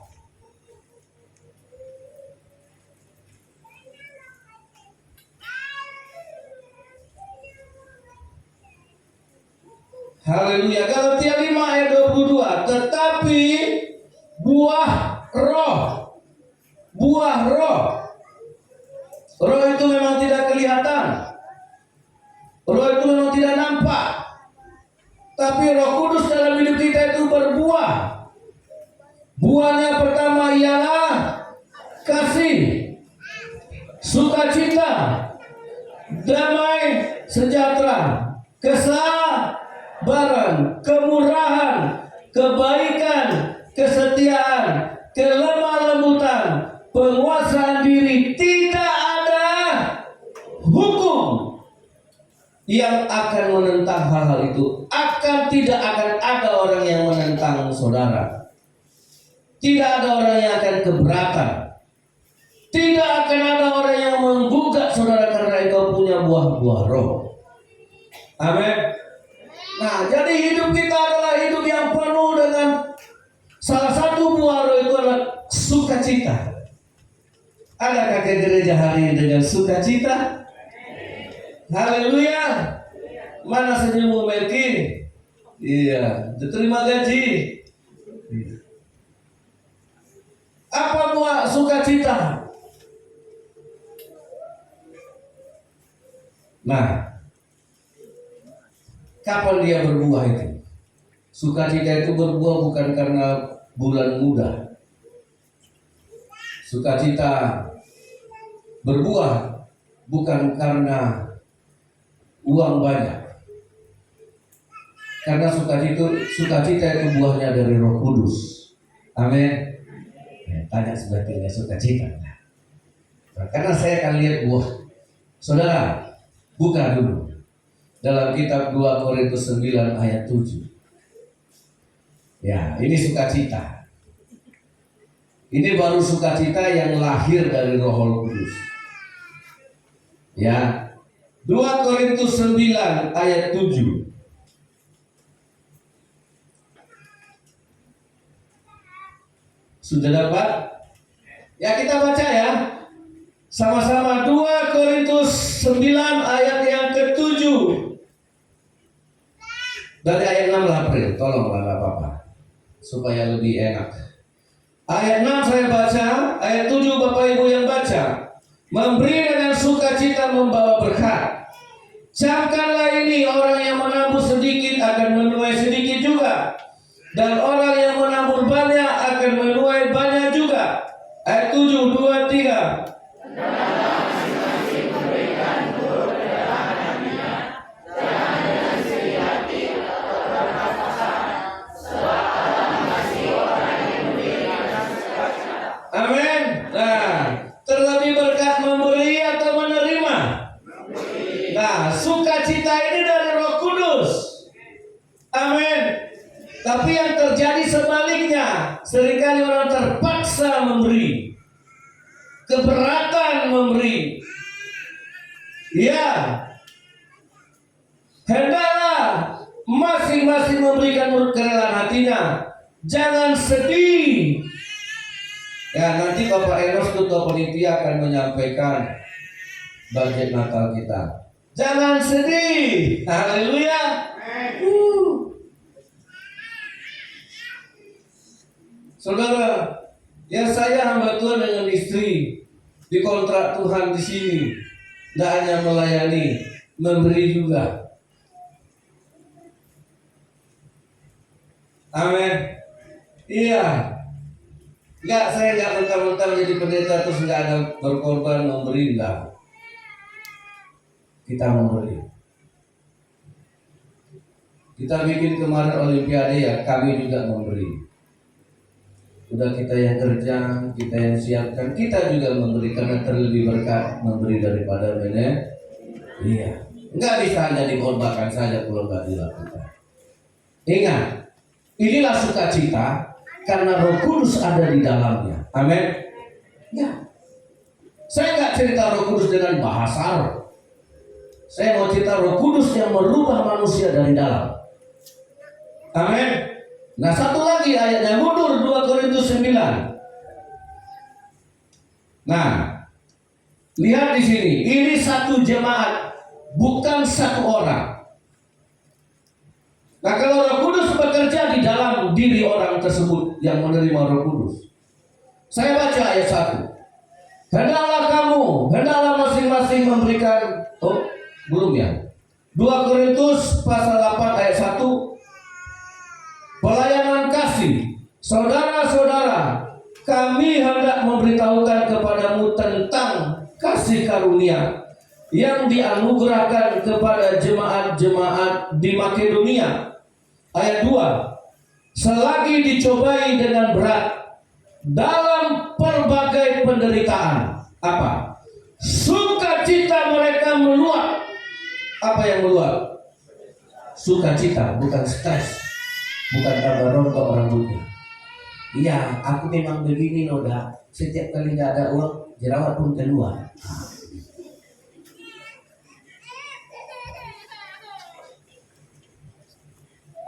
Haleluya. Galatia 5 ayat 22. Tetapi buah roh. Roh itu memang tidak kelihatan. Roh itu memang tidak nampak. Tapi Roh Kudus dalam hidup kita itu berbuah. Buahnya pertama ialah kasih, sukacita, damai sejahtera, kesabaran, kemurahan, kebaikan, kesetiaan, kelemah lembutan, penguasaan diri. Tidak ada hukum yang akan menentang hal-hal itu. Tidak akan ada orang yang menentang saudara. Tidak ada orang yang akan keberatan. Tidak akan ada orang yang menggugat saudara karena engkau punya buah-buah roh. Amin. Nah, jadi hidup kita adalah hidup yang penuh dengan salah satu buah roh itu adalah sukacita. Adakah ke gereja hari ini dengan sukacita? Haleluya. Mana senyummu Melki? Iya, diterima gaji. Apa buah sukacita? Nah, kapan dia berbuah itu? Sukacita itu berbuah bukan karena bulan muda. Sukacita berbuah bukan karena uang banyak. Karena sukacita itu buahnya dari Roh Kudus. Amin. Tanya sebetulnya sukacita. Nah, karena saya akan lihat buah. Saudara, buka dulu dalam kitab 2 Korintus 9 ayat 7. Ya, ini sukacita. Ini baru sukacita yang lahir dari Roh Kudus. Ya. 2 Korintus 9 ayat 7. Sudah dapat? Ya, kita baca ya. Sama-sama 2 Korintus 9 ayat yang ke-7. Dari ayat 6 lah, April. Tolonglah, gak apa-apa, supaya lebih enak. Ayat 6 saya baca, ayat 7 Bapak Ibu yang baca. Memberi dengan sukacita membawa berkat. Camkanlah ini, orang yang menabur sedikit akan menuai sedikit juga, dan orang yang menabur banyak akan menuai banyak juga. Ayat 7, 2, 3. Amin. Nah, terlebih berkat memberi atau menerima? Nah, sukacita ini dari Roh Kudus. Amin. Tapi yang terjadi sebaliknya, seringkali orang terpaksa memberi, keberatan memberi. Ya, hendaklah masing-masing memberikan menurut kerelaan hatinya. Jangan sedih. Ya, nanti Bapak Enos Ketua Panitia akan menyampaikan budget Natal kita. Jangan sedih. Haleluya. Saudara, ya saya hamba Tuhan dengan istri dikontrak Tuhan di sini. Tidak hanya melayani, memberi juga. Amin. Iya. Saya enggak mentang-mentang jadi pendeta terus enggak ada berkorban memberi, enggak. Kita memberi. Kita bikin kemarin Olimpiade, ya kami juga memberi. Udah kita yang kerja, kita yang siapkan, kita juga memberi karena terlebih berkat memberi daripada benar. Iya. Enggak bisa hanya dikorbankan saja kalau enggak dilakukan. Ingat, inilah sukacita karena Roh Kudus ada di dalamnya. Amin. Ya. Saya enggak cerita Roh Kudus dengan bahasa roh. Saya mau cerita Roh Kudus yang merubah manusia dari dalam. Amin. Nah, satu lagi ayatnya mundur 2 Korintus 9. Nah, lihat di sini. Ini satu jemaat, bukan satu orang. Nah, kalau Roh Kudus bekerja di dalam diri orang tersebut yang menerima Roh Kudus. Saya baca ayat 1. Hendaklah masing-masing memberikan, belum ya. 2 Korintus pasal 8 ayat 1. Pelayanan kasih. Saudara-saudara, kami hendak memberitahukan kepadamu tentang kasih karunia yang dianugerahkan kepada jemaat-jemaat di Makedonia. Ayat 2. Selagi dicobai dengan berat dalam berbagai penderitaan, apa? Sukacita mereka meluap. Apa yang meluap? Sukacita, bukan stres. Bukan kabar rontok rambutnya. Iya, aku memang begini Noda. Setiap kali nggak ada uang, jerawat pun keluar.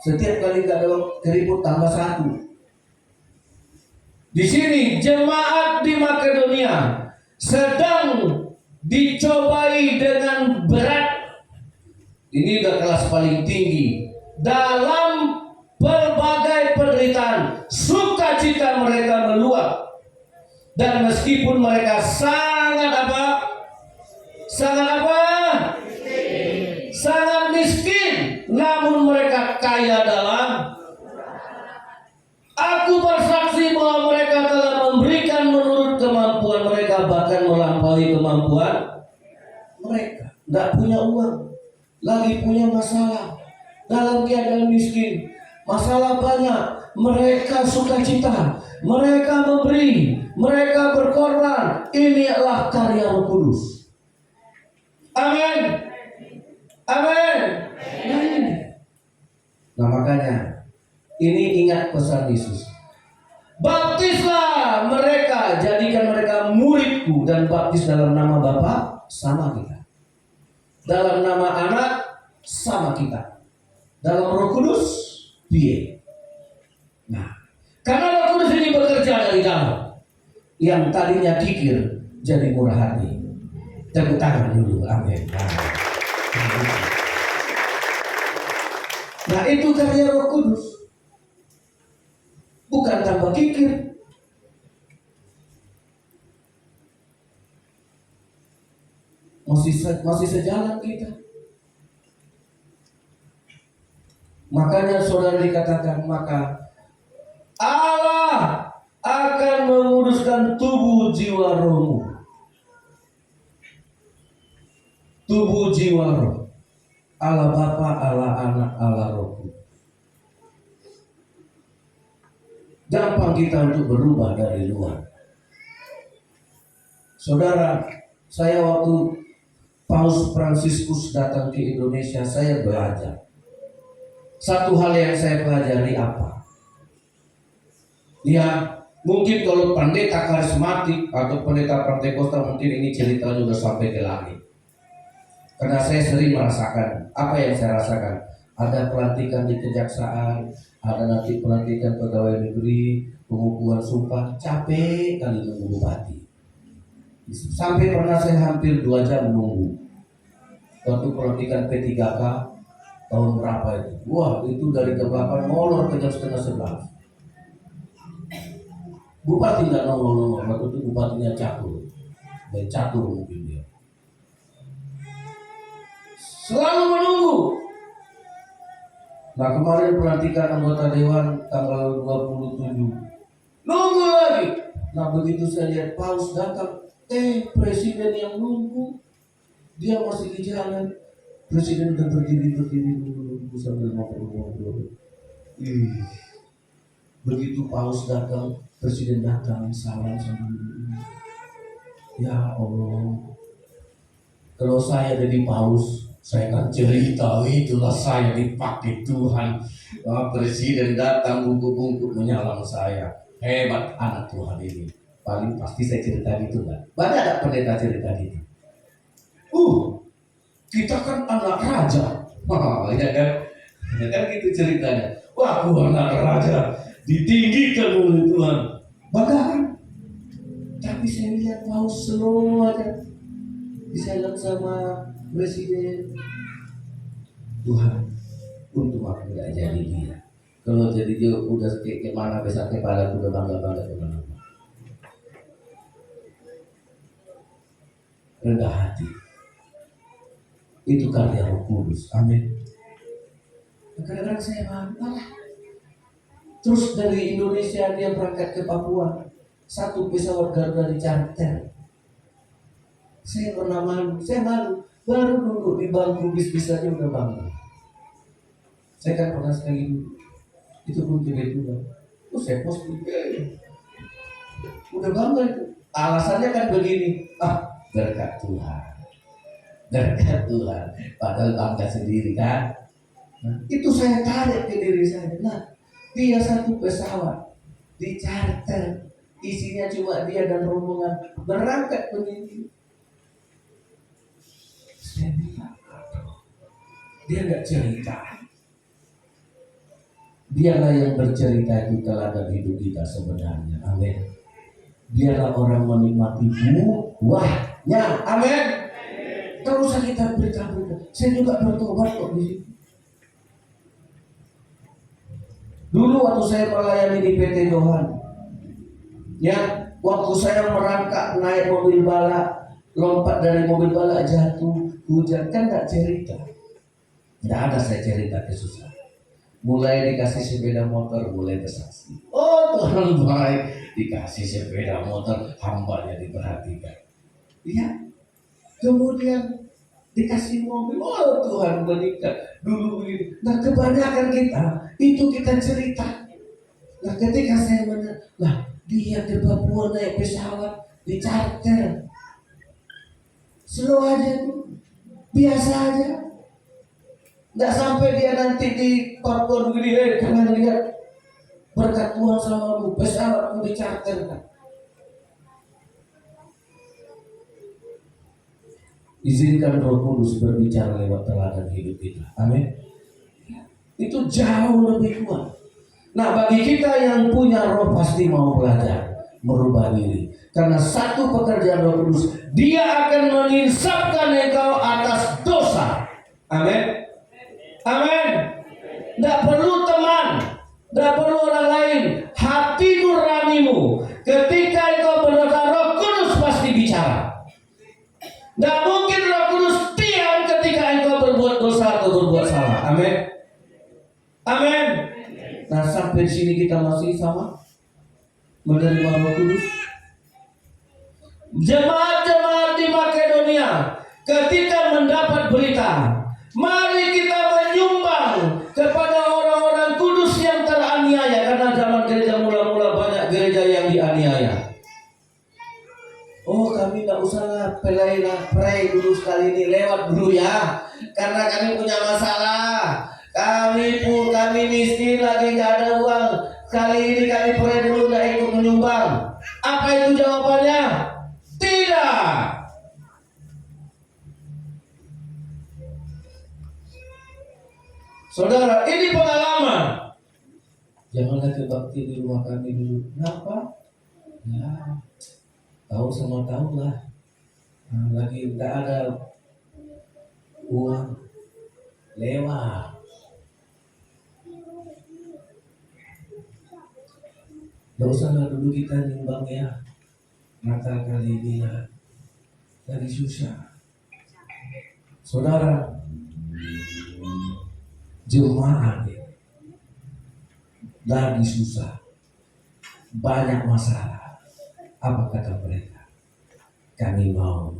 Setiap kali nggak ada uang, keriput tambah 1. Di sini jemaat di Makedonia sedang dicobai dengan berat Ini udah kelas paling tinggi. Dalam berbagai penderitaan, sukacita mereka meluap. Dan meskipun mereka sangat apa? Sangat apa? Sangat miskin, namun mereka kaya dalam. Aku bersaksi bahwa mereka telah memberikan menurut kemampuan mereka, bahkan melampaui kemampuan mereka. Tidak punya uang, lagi punya masalah, dalam keadaan miskin, masalah banyak. Mereka sukacita, mereka memberi, mereka berkorban. Ini adalah karya Roh Kudus. Amin. Amin. Nah makanya ini ingat pesan Yesus. Baptislah mereka, jadikan mereka muridku, dan baptis dalam nama Bapa sama kita, dalam nama Anak sama kita, dalam Roh Kudus piye. Nah, karena Roh Kudus ini bekerja dari dalam, yang tadinya kikir jadi murah hati. Tepuk tangan dulu, amin. Nah itu karya Roh Kudus, bukan tanpa kikir. Masih sejalan kita. Makanya saudara dikatakan, maka Allah akan menguduskan tubuh jiwa rohmu. Tubuh jiwa roh. Allah Bapa, Allah Anak, Allah Roh. Gampang kita untuk berubah dari luar. Saudara, saya waktu Paus Fransiskus datang ke Indonesia, saya belajar. Satu hal yang saya pelajari apa? Ya, mungkin kalau pendeta karismatik atau pendeta Pentakosta, mungkin ini cerita juga sampai ke langit. Karena saya sering merasakan apa yang saya rasakan. Ada pelantikan di kejaksaan, ada nanti pelantikan pegawai negeri, pengukuhan sumpah, capek kali nunggu bupati. Sampai pernah saya hampir 2 jam menunggu. Waktu pelantikan P3K tahun berapa itu? Wah, itu dari jam 8 molor ke jam setengah 11. Bupati nggak nongol-nongol, waktu itu bupatinya catur mungkin dia. Selalu menunggu. Nah kemarin pelantikan anggota dewan tanggal 27, nunggu lagi. Nah begitu saya lihat Paus datang, presiden yang nunggu, dia masih di jalan. Presiden udah berdiri nunggu sambil ngobrol. Begitu Paus datang, presiden datang, salam sambil nunggu. Ya Allah, kalau saya jadi Paus, saya akan cerita, itulah saya dipakai Tuhan. Presiden datang bungkuk-bungkuk menyalam saya. Hebat anak Tuhan ini. Paling pasti saya cerita gitu kan. Banyak ada pendeta cerita gitu. Kita kan anak raja. Ya kan? Ya kan gitu ceritanya. Wah, aku anak raja, ditinggikan oleh Tuhan. Bahkan, tapi saya lihat Paus slow aja. Disalam sama presiden. Tuhan, untuk aku gak jadi dia. Kalau jadi dia udah kemana besar kepala, udah bangga kemana. Rendah hati. Itu karya Roh Kudus. Amin. Kadang-kadang saya marah. Terus dari Indonesia dia berangkat ke Papua. 1 pesawat Garuda dicharter. Saya pernah malu. Baru duduk di bangku bis-bis aja udah bangga. Saya kan pernah sekali dulu. Itu pun tidak juga. Saya post udah bangga itu. Alasannya kan begini. Berkat Tuhan. Berkat Tuhan. Padahal bangga sendiri kan. Itu saya tarik ke diri saya. Nah, dia 1 pesawat di charter, isinya cuma dia dan rombongan berangkat begini. Saya bilang, dia nggak cerita. Dialah yang bercerita itu teladan hidup kita sebenarnya. Amin. Dialah orang menikmati buahnya. Amin. Tak usah kita berita-berita. Saya juga bertobat kok di sini. Dulu waktu saya melayani di PT Johan, ya, waktu saya merangkak naik mobil balap, lompat dari mobil balap jatuh, hujan, kan tak cerita. Tidak ada saya cerita kesusahan. Mulai dikasih sepeda motor, mulai bersaksi. Oh Tuhan baik, dikasih sepeda motor, hambanya diperhatikan. Ya, kemudian dikasih mobil, oh Tuhan meningkat. Dulu begini. Nah kebanyakan kita cerita. Nah ketika saya lah dia ke Papua naik pesawat, di charter, slow aja, biasa aja. Nggak sampai dia nanti di Papua begini, kalian lihat berkat Tuhan selalu, pesawatku di charter kan. Izinkan Roh Kudus berbicara lewat teladan hidup kita. Amin. Itu jauh lebih kuat. Nah, bagi kita yang punya roh pasti mau belajar merubah diri. Karena satu pekerjaan Roh Kudus, Dia akan menginsapkan engkau atas dosa. Amin. Amin. Tidak perlu teman, tidak perlu orang lain. Hati nuranimu. Ketika engkau berdosa, Roh Kudus pasti bicara. Tidak mungkin Roh Kudus diam ketika engkau berbuat dosa atau berbuat salah. Amin. Amin. Nah sampai sini kita masih sama menerima Roh Kudus. Jemaat-jemaat di Makedonia ketika mendapat berita, mari kita menyumbang kepada orang-orang kudus yang teraniaya. Karena zaman gereja mula-mula banyak gereja yang dianiaya. Oh kami nggak usah pray dulu sekali ini, lewat dulu ya. Karena kami punya masalah. Kami miskin lagi nggak ada uang. Kali ini kami pray dulu, nggak ikut menyumbang. Apa itu jawabannya? Tidak. Saudara, ini pengalaman. Janganlah berbakti di rumah kami dulu. Kenapa? Ya. Tahu sama tahu lah. Nah, lagi tidak ada uang lewat. Tidak usahlah dulu kita nyumbang ya. Maka kali ini lagi susah. Saudara, jemaat lagi susah, banyak masalah. Apa kata mereka? Kami mau.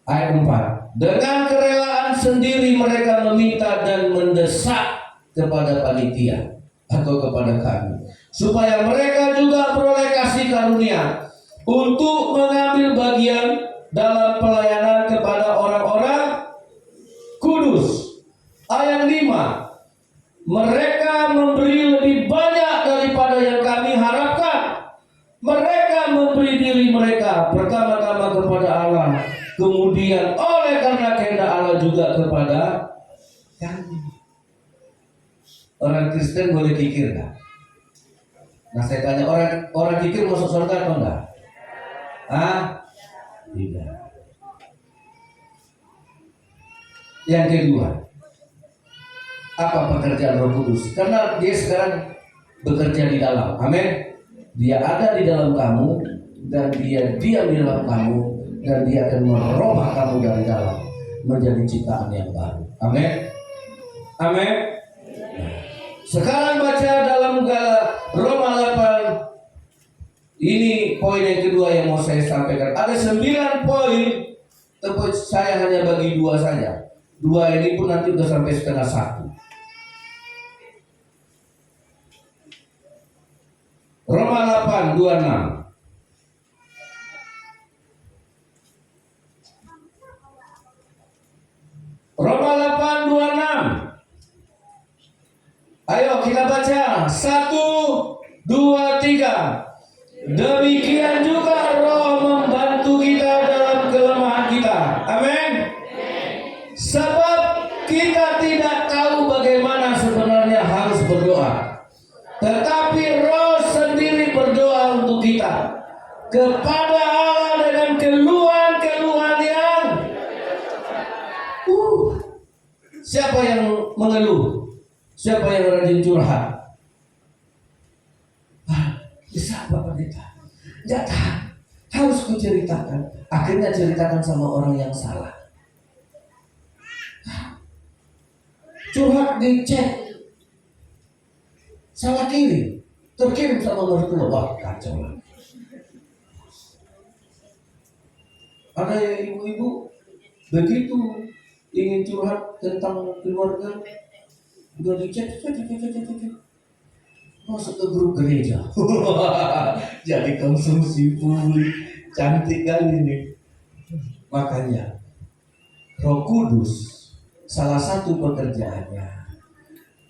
Ayat 4. Dengan kerelaan sendiri mereka meminta dan mendesak kepada panitia atau kepada kami, supaya mereka juga beroleh kasih karunia untuk mengambil bagian dalam pelayanan kepada orang-orang kudus. Ayat 5. Mereka memberi lebih banyak daripada yang kami harapkan. Mereka memberi diri mereka pertama-tama kepada Allah, kemudian oleh karena kehendak Allah juga kepada kami. Orang Kristen boleh kikir enggak? Nah saya tanya, orang kikir masuk surga atau enggak? Tidak. Yang kedua, apa pekerjaan Roh Kudus? Karena dia sekarang bekerja di dalam. Amin. Dia ada di dalam kamu dan dia diam di dalam kamu dan dia akan merubah kamu dari dalam menjadi ciptaan yang baru. Amin. Amin. Sekarang baca dalam Roma 8. Ini poin yang kedua yang mau saya sampaikan. Ada 9 poin, tapi saya hanya bagi 2 saja. 2 ini pun nanti udah sampai setengah 1. Roma 8:26. Roma 8:26. Ayo kita baca 1, 2, 3. Demikian juga Roh membantu kita dalam kelemahan kita. Amin. Sebab kita tidak tahu bagaimana sebenarnya harus berdoa, tetapi Roh sendiri berdoa untuk kita kepada Allah dengan keluhan-keluhan yang mengeluh? Siapa yang rajin curhat? Bisa Bapak Pendeta, tidak tahan, harus kuceritakan. Akhirnya ceritakan sama orang yang salah. Curhat di chat, salah kirim, terkirim sama mertua. Wah, kacau lah. Ada ibu-ibu begitu ingin curhat tentang keluarga, udah di chat, masuk ke grup gereja. Jadi konsumsi publik, cantik kali ini. Makanya Roh Kudus salah satu pekerjaannya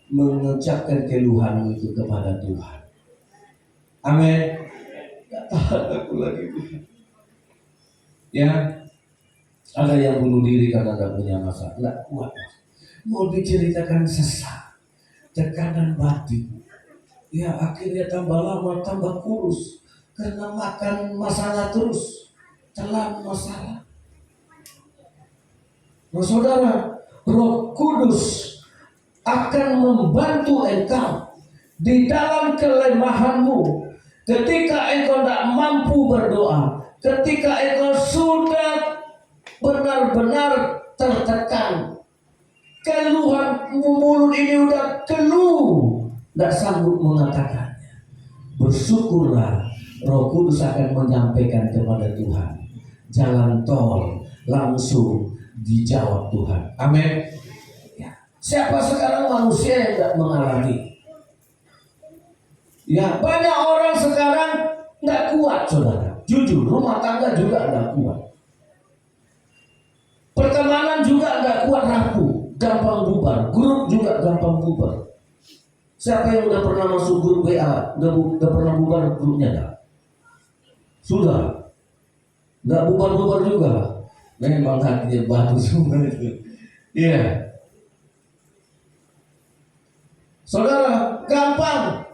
mengucapkan keluhan itu kepada Tuhan. Amin. Gak tahan aku lagi. Ya, ada yang bunuh diri karena gak punya masalah, gak kuat. Mau diceritakan sesak, tekanan batin. Ya akhirnya tambah lama tambah kurus karena makan masalah terus, telan masalah. Nah saudara, Roh Kudus akan membantu engkau di dalam kelemahanmu. Ketika engkau tidak mampu berdoa, ketika engkau sudah benar-benar tertekan, keluhan mulut ini udah keluh, tidak sanggup mengatakannya. Bersyukurlah, Roh Kudus akan menyampaikan kepada Tuhan. Jalan tol langsung dijawab Tuhan. Amin. Ya. Siapa sekarang manusia yang tidak mengalami? Ya, banyak orang sekarang tidak kuat, saudara. Jujur, rumah tangga juga tidak kuat. Pertemanan juga tidak kuat, rapuh, gampang bubar. Grup juga gampang bubar. Siapa yang udah pernah masuk grup WA, udah pernah bubar grupnya enggak? Sudah. Enggak bubar-bubar juga. Memang hatinya batu semua itu. Iya. Saudara, gampang.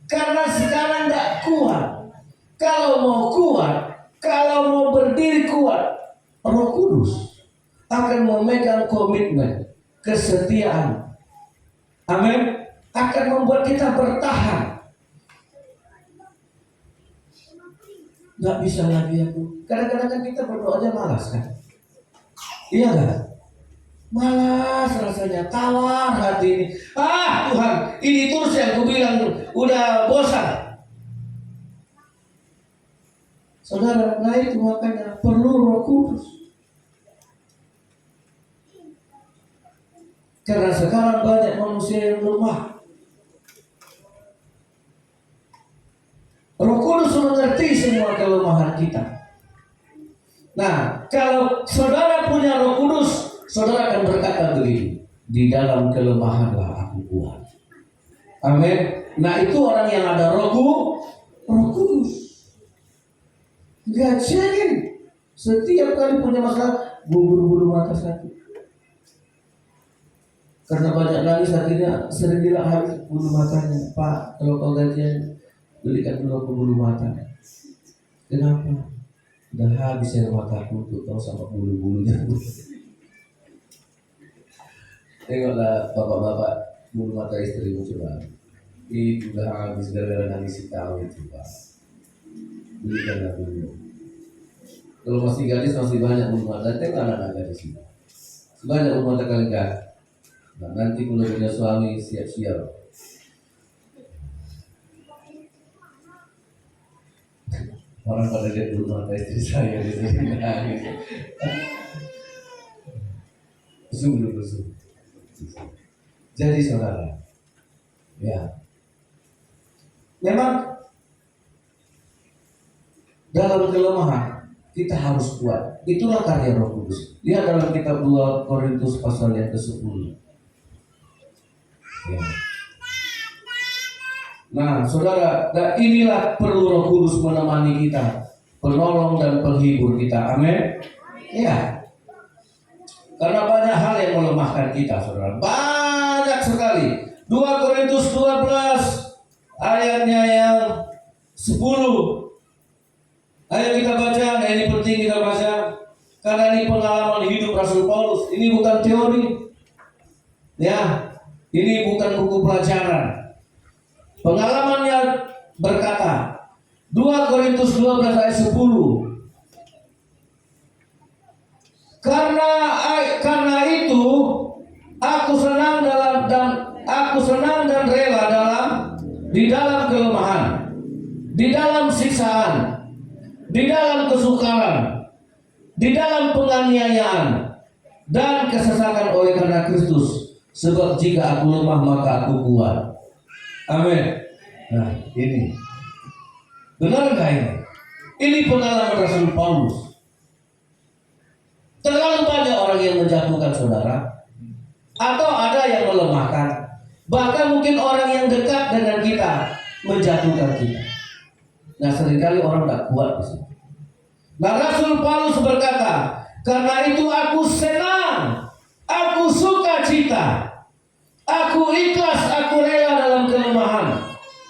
Karena sekarang enggak kuat. Kalau mau kuat, kalau mau berdiri kuat, Roh Kudus akan memegang komitmen, kesetiaan. Amin. Akan membuat kita bertahan. Nggak bisa lagi aku. Kadang-kadang kan kita berdoa aja malas kan? Iya kan? Malas rasanya, tawar hati ini. Ah Tuhan, ini terus yang aku bilang udah bosan. Saudara, nah itu makanya perlu Roh Kudus. Karena sekarang banyak manusia yang lemah. Roh Kudus mengerti semua kelemahan kita. Nah, kalau saudara punya Roh Kudus, saudara akan berkata begini, di dalam kelemahanlah aku kuat. Amin. Nah, itu orang yang ada Roh Kudus. Gak cengin. Setiap kali punya masalah, bulu-bulu mata sakit. Karena banyak nangis akhirnya sering bilang habis bulu matanya. Pak, kalau kau gajian, belikan dulu aku bulu mata. Kenapa? Udah habis air mataku untuk tahu sama bulu-bulunya. Tengoklah bapak-bapak bulu mata istrimu coba. Itu udah habis gara-gara nangis kau itu Pak. Belikanlah dulu. Kalau masih gadis masih banyak bulu mata. Tengok anak-anak gadis itu. Banyak bulu mata kalian kan. Nah, nanti kalau punya suami siap-siap. Orang pada lihat dulu mata istri saya di sini nangis. Sungguh. Jadi saudara, ya, memang dalam kelemahan kita harus kuat. Itulah karya Roh Kudus. Lihat dalam kitab 2 Korintus pasal yang ke-10. Ya. Nah, saudara, inilah perlu Roh Kudus menemani kita, penolong dan penghibur kita. Amin. Ya. Karena banyak hal yang melemahkan kita, saudara. Banyak sekali. 2 Korintus 12 ayatnya yang 10. Ayo kita baca. Nah, ini penting kita baca. Karena ini pengalaman hidup Rasul Paulus. Ini bukan teori. Ya. Ini bukan buku pelajaran. Pengalamannya berkata, 2 Korintus 12 ayat 10. Karena itu aku senang dan rela di dalam kelemahan, di dalam siksaan, di dalam kesukaran, di dalam penganiayaan dan kesesakan oleh karena Kristus. Sebab jika aku lemah maka aku kuat. Amin. Nah, ini benar nggak ini? Ini pengalaman Rasul Paulus. Terlalu banyak orang yang menjatuhkan saudara, atau ada yang melemahkan. Bahkan mungkin orang yang dekat dengan kita menjatuhkan kita. Nah, seringkali orang tidak kuat di situ. Nah, Rasul Paulus berkata, karena itu aku senang, aku sukacita, aku ikhlas, aku rela dalam kelemahan,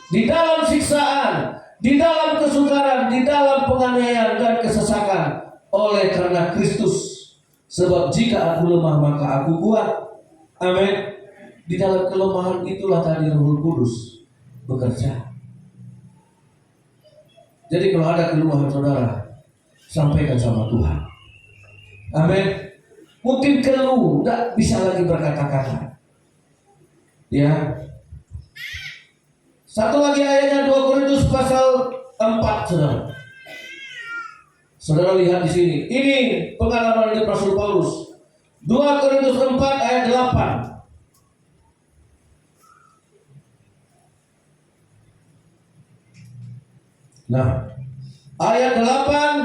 di dalam siksaan, di dalam kesukaran, di dalam penganiayaan dan kesesakan oleh karena Kristus. Sebab jika aku lemah maka aku kuat. Amin. Di dalam kelemahan itulah tadi Roh Kudus bekerja. Jadi kalau ada kelemahan saudara, sampaikan sama Tuhan. Amin. Mungkin keluh, tidak bisa lagi berkata-kata. Ya. Satu lagi ayatnya 2 Korintus pasal 4, saudara. Saudara lihat di sini. Ini pengalaman dari Rasul Paulus. 2 Korintus 4 ayat 8. Nah, ayat 8